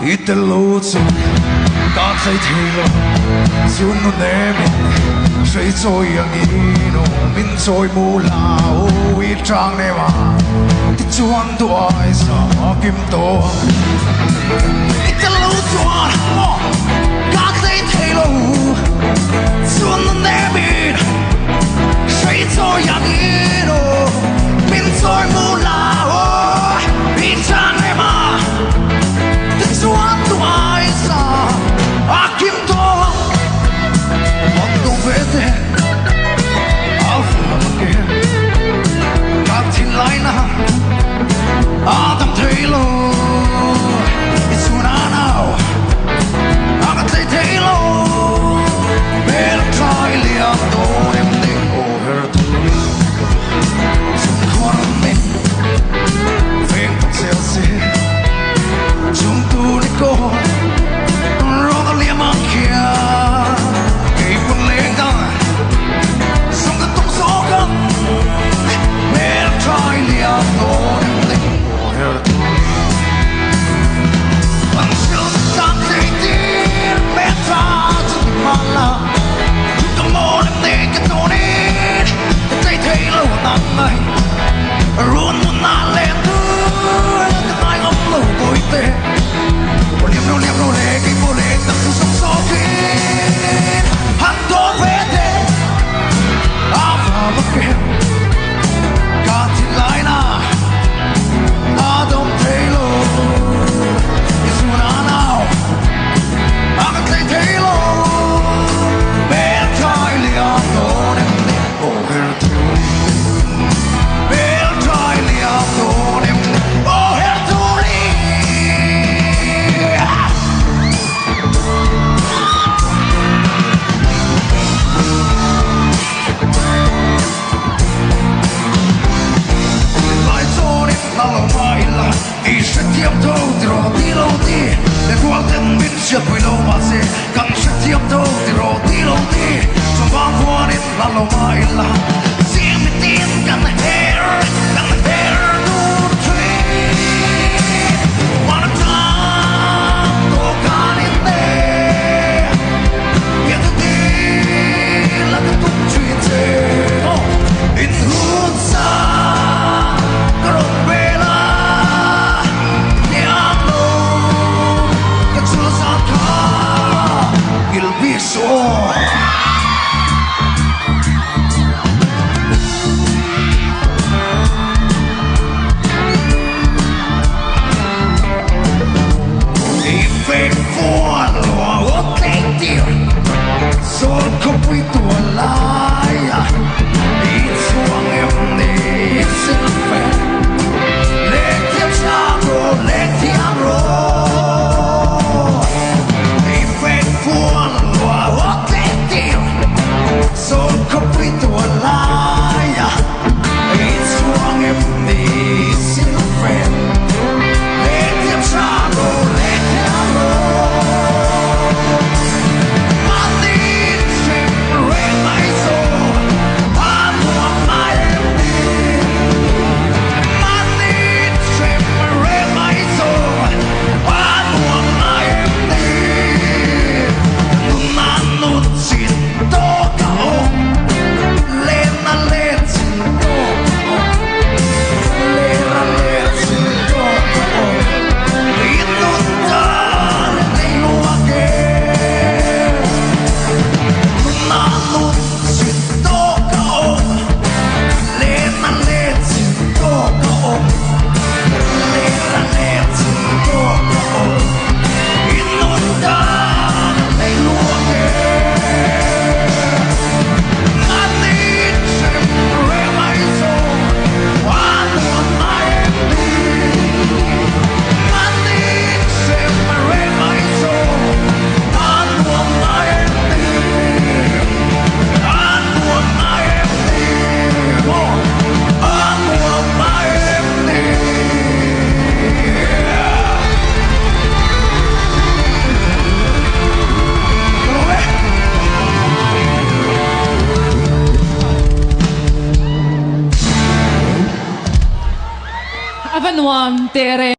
ít lâu rồi cả trái thế lo xuân nó nè mình谁做样你弄民做不老一张的嘛你转多爱上金多一路转cả trái thế lo xuân nó nè mình谁做样你弄民做不老一张的嘛你转多爱上金多Vete Alfa again Captain Liner Adam Taylor It's una now Adam Taylor Mer Thailand Då nämligen over to Som kommer med Fem på Chelsea Som du det går Råd och lema kär Ruộng một nà lệ thương Ai ngọc lâu bồi tê Một niềm nô lệ Kinh vô lệ Tâm sự sống gió kín Hắn có về tê Áo vào bất kể Cả thịt lại nà Adam Taylor It's una now Adam Taylor Mer Thailand Då nämligen over to Chưa quỳ lâu mà sẽ càng sẽ tiếp đâu thì rồi đi lâu đi trong vang hoa đến là lâu mai là riêng mình tin càng hair no tree wanna come go can in there get to be là cái tục chuyện thế in hút xa Avanoam tere.